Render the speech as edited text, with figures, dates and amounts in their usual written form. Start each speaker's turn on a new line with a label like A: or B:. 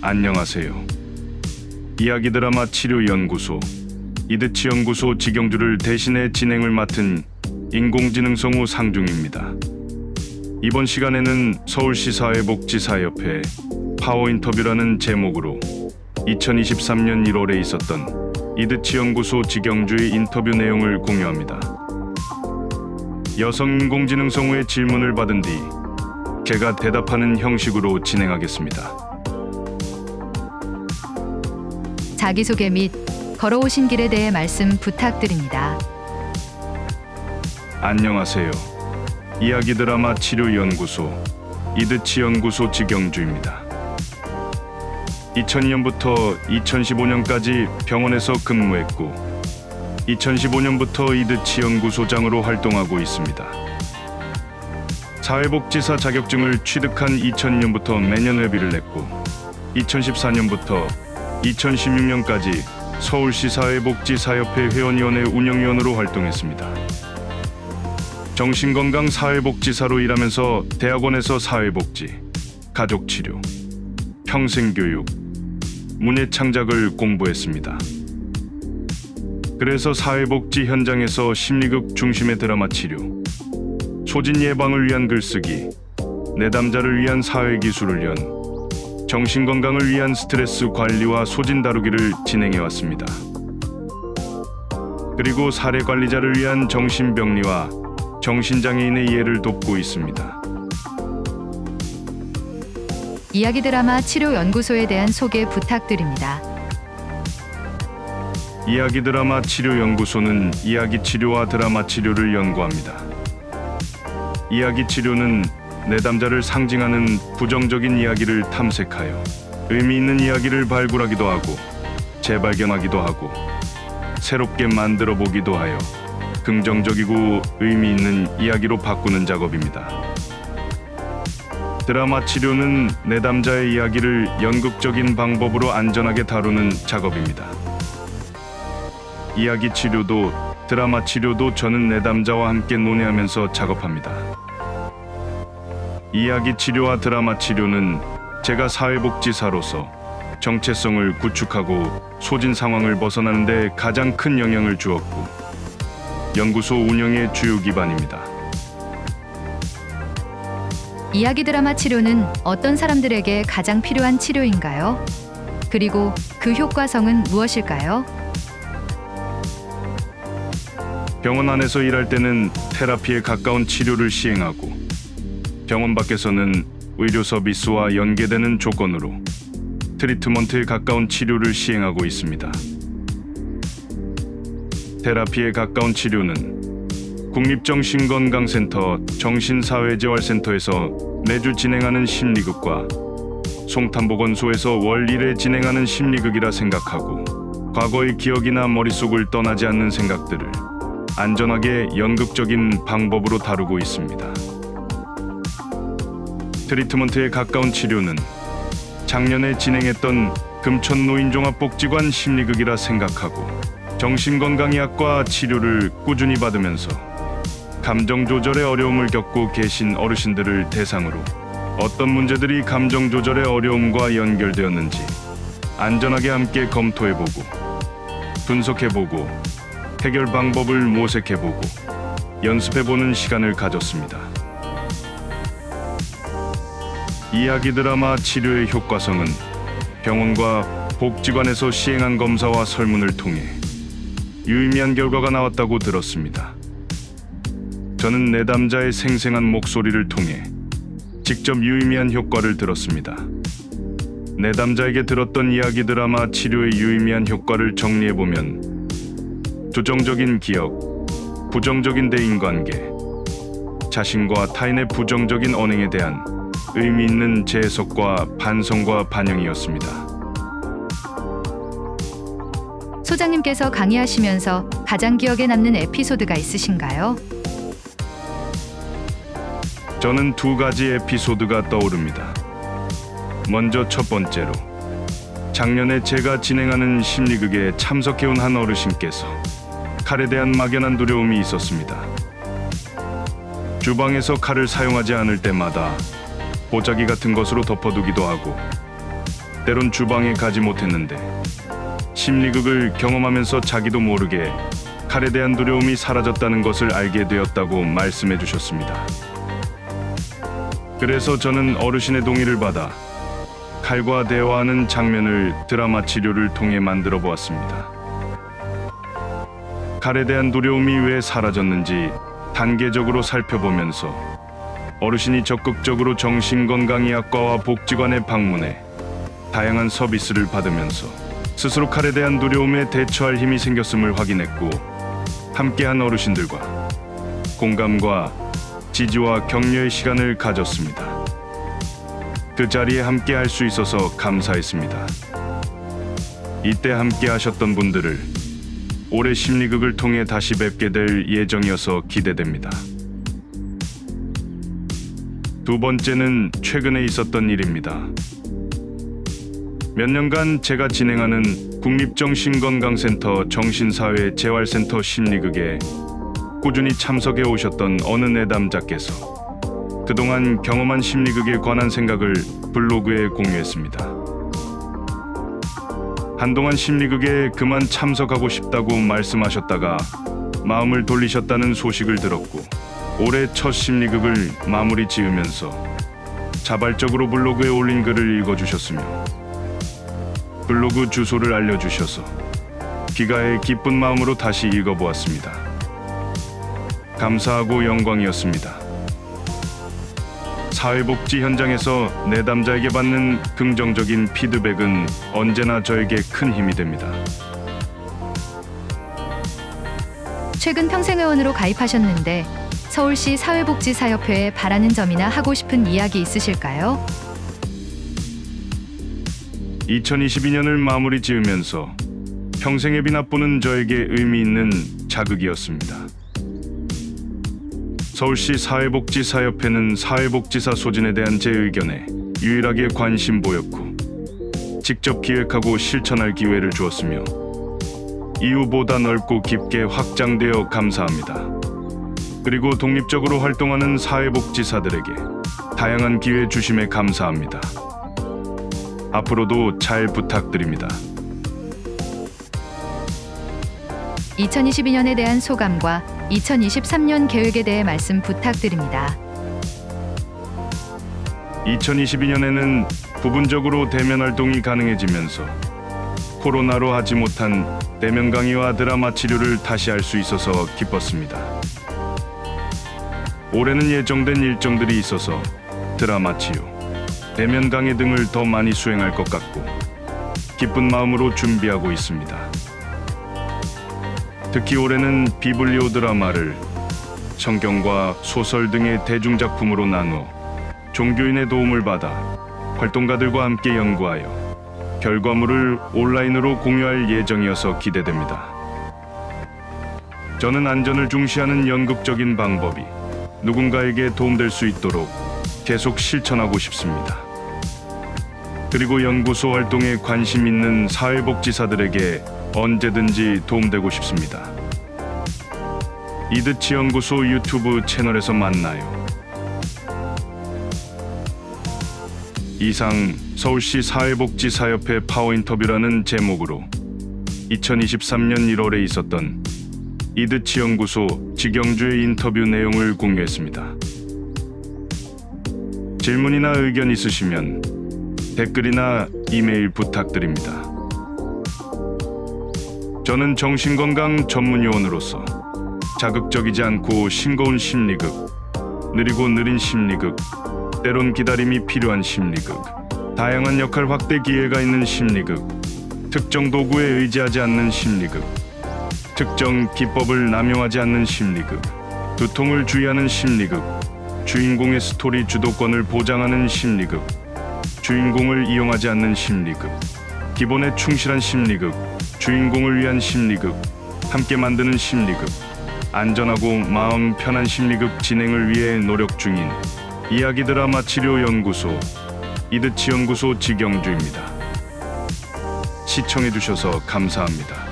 A: 안녕하세요. 이야기 드라마 치료연구소 이드치 연구소 직영주를 대신해 진행을 맡은 인공지능성우 상중입니다. 이번 시간에는 서울시 사회복지사협회 파워 인터뷰라는 제목으로 2023년 1월에 있었던 이드치 연구소 직영주의 인터뷰 내용을 공유합니다. 여성 인공지능성우의 질문을 받은 뒤 제가 대답하는 형식으로 진행하겠습니다.
B: 자기소개 및 걸어오신 길에 대해 말씀 부탁드립니다.
A: 안녕하세요. 이야기 드라마 치료연구소 이드치 연구소 직영주입니다. 2002년부터 2015년까지 병원에서 근무했고 2015년부터 이드치 연구소장으로 활동하고 있습니다. 사회복지사 자격증을 취득한 2002년부터 매년 회비를 냈고 2014년부터 2016년까지 서울시 사회복지사협회 회원위원회 운영위원으로 활동했습니다. 정신건강 사회복지사로 일하면서 대학원에서 사회복지, 가족치료, 평생교육, 문예창작을 공부했습니다. 그래서 사회복지 현장에서 심리극 중심의 드라마 치료, 소진 예방을 위한 글쓰기, 내담자를 위한 사회기술훈련, 정신건강을 위한 스트레스 관리와 소진 다루기를 진행해왔습니다. 그리고 사례관리자를 위한 정신병리와 정신장애인의 이해를 돕고 있습니다.
B: 이야기 드라마 치료연구소에 대한 소개 부탁드립니다.
A: 이야기 드라마 치료연구소는 이야기 치료와 드라마 치료를 연구합니다. 이야기 치료는 내담자를 상징하는 부정적인 이야기를 탐색하여 의미 있는 이야기를 발굴하기도 하고 재발견하기도 하고 새롭게 만들어 보기도 하여 긍정적이고 의미 있는 이야기로 바꾸는 작업입니다. 드라마 치료는 내담자의 이야기를 연극적인 방법으로 안전하게 다루는 작업입니다. 이야기 치료도 드라마 치료도 저는 내담자와 함께 논의하면서 작업합니다. 이야기 치료와 드라마 치료는 제가 사회복지사로서 정체성을 구축하고 소진 상황을 벗어나는 데 가장 큰 영향을 주었고 연구소 운영의 주요 기반입니다.
B: 이야기 드라마 치료는 어떤 사람들에게 가장 필요한 치료인가요? 그리고 그 효과성은 무엇일까요?
A: 병원 안에서 일할 때는 테라피에 가까운 치료를 시행하고 병원 밖에서는 의료 서비스와 연계되는 조건으로 트리트먼트에 가까운 치료를 시행하고 있습니다. 테라피에 가까운 치료는 국립정신건강센터 정신사회재활센터에서 매주 진행하는 심리극과 송탄보건소에서 월 1회 진행하는 심리극이라 생각하고 과거의 기억이나 머릿속을 떠나지 않는 생각들을 안전하게 연극적인 방법으로 다루고 있습니다. 트리트먼트에 가까운 치료는 작년에 진행했던 금천노인종합복지관 심리극이라 생각하고 정신건강의학과 치료를 꾸준히 받으면서 감정 조절의 어려움을 겪고 계신 어르신들을 대상으로 어떤 문제들이 감정 조절의 어려움과 연결되었는지 안전하게 함께 검토해보고 분석해보고 해결 방법을 모색해보고 연습해보는 시간을 가졌습니다. 이야기 드라마 치료의 효과성은 병원과 복지관에서 시행한 검사와 설문을 통해 유의미한 결과가 나왔다고 들었습니다. 저는 내담자의 생생한 목소리를 통해 직접 유의미한 효과를 들었습니다. 내담자에게 들었던 이야기 드라마 치료의 유의미한 효과를 정리해보면 조정적인 기억, 부정적인 대인관계, 자신과 타인의 부정적인 언행에 대한 의미 있는 재해석과 반성과 반영이었습니다.
B: 소장님께서 강의하시면서 가장 기억에 남는 에피소드가 있으신가요?
A: 저는 두 가지 에피소드가 떠오릅니다. 먼저 첫 번째로 작년에 제가 진행하는 심리극에 참석해온 한 어르신께서 칼에 대한 막연한 두려움이 있었습니다. 주방에서 칼을 사용하지 않을 때마다 보자기 같은 것으로 덮어두기도 하고 때론 주방에 가지 못했는데 심리극을 경험하면서 자기도 모르게 칼에 대한 두려움이 사라졌다는 것을 알게 되었다고 말씀해 주셨습니다. 그래서 저는 어르신의 동의를 받아 칼과 대화하는 장면을 드라마 치료를 통해 만들어 보았습니다. 칼에 대한 두려움이 왜 사라졌는지 단계적으로 살펴보면서 어르신이 적극적으로 정신건강의학과와 복지관에 방문해 다양한 서비스를 받으면서 스스로 칼에 대한 두려움에 대처할 힘이 생겼음을 확인했고, 함께한 어르신들과 공감과 지지와 격려의 시간을 가졌습니다. 그 자리에 함께 할 수 있어서 감사했습니다. 이때 함께 하셨던 분들을 올해 심리극을 통해 다시 뵙게 될 예정이어서 기대됩니다. 두 번째는 최근에 있었던 일입니다. 몇 년간 제가 진행하는 국립정신건강센터 정신사회재활센터 심리극에 꾸준히 참석해 오셨던 어느 내담자께서 그동안 경험한 심리극에 관한 생각을 블로그에 공유했습니다. 한동안 심리극에 그만 참석하고 싶다고 말씀하셨다가 마음을 돌리셨다는 소식을 들었고, 올해 첫 심리극을 마무리 지으면서 자발적으로 블로그에 올린 글을 읽어주셨으며 블로그 주소를 알려주셔서 귀가에 기쁜 마음으로 다시 읽어보았습니다. 감사하고 영광이었습니다. 사회복지 현장에서 내담자에게 받는 긍정적인 피드백은 언제나 저에게 큰 힘이 됩니다.
B: 최근 평생의원으로 가입하셨는데 서울시 사회복지사협회에 바라는 점이나 하고 싶은 이야기 있으실까요?
A: 2022년을 마무리 지으면서 평생의 비나보는 저에게 의미 있는 자극이었습니다. 서울시 사회복지사협회는 사회복지사 소진에 대한 제 의견에 유일하게 관심 보였고 직접 기획하고 실천할 기회를 주었으며 이후보다 넓고 깊게 확장되어 감사합니다. 그리고 독립적으로 활동하는 사회복지사들에게 다양한 기회 주심에 감사합니다. 앞으로도 잘 부탁드립니다.
B: 2022년에 대한 소감과 2023년 계획에 대해 말씀 부탁드립니다.
A: 2022년에는 부분적으로 대면 활동이 가능해지면서 코로나로 하지 못한 대면 강의와 드라마 치료를 다시 할 수 있어서 기뻤습니다. 올해는 예정된 일정들이 있어서 드라마 치료, 대면 강의 등을 더 많이 수행할 것 같고 기쁜 마음으로 준비하고 있습니다. 특히 올해는 비블리오 드라마를 성경과 소설 등의 대중작품으로 나누어 종교인의 도움을 받아 활동가들과 함께 연구하여 결과물을 온라인으로 공유할 예정이어서 기대됩니다. 저는 안전을 중시하는 연극적인 방법이 누군가에게 도움될 수 있도록 계속 실천하고 싶습니다. 그리고 연구소 활동에 관심 있는 사회복지사들에게 언제든지 도움되고 싶습니다. 이드치 연구소 유튜브 채널에서 만나요. 이상 서울시 사회복지사협회 파워인터뷰라는 제목으로 2023년 1월에 있었던 이드치 연구소 지경주의 인터뷰 내용을 공유했습니다. 질문이나 의견 있으시면 댓글이나 이메일 부탁드립니다. 저는 정신건강 전문요원으로서 자극적이지 않고 싱거운 심리극, 느리고 느린 심리극, 때론 기다림이 필요한 심리극, 다양한 역할 확대 기회가 있는 심리극, 특정 도구에 의지하지 않는 심리극, 특정 기법을 남용하지 않는 심리극, 두통을 주의하는 심리극, 주인공의 스토리 주도권을 보장하는 심리극, 주인공을 이용하지 않는 심리극, 기본에 충실한 심리극, 주인공을 위한 심리극, 함께 만드는 심리극, 안전하고 마음 편한 심리극 진행을 위해 노력 중인 이야기 드라마 치료 연구소 이드치 연구소 지경주입니다. 시청해 주셔서 감사합니다.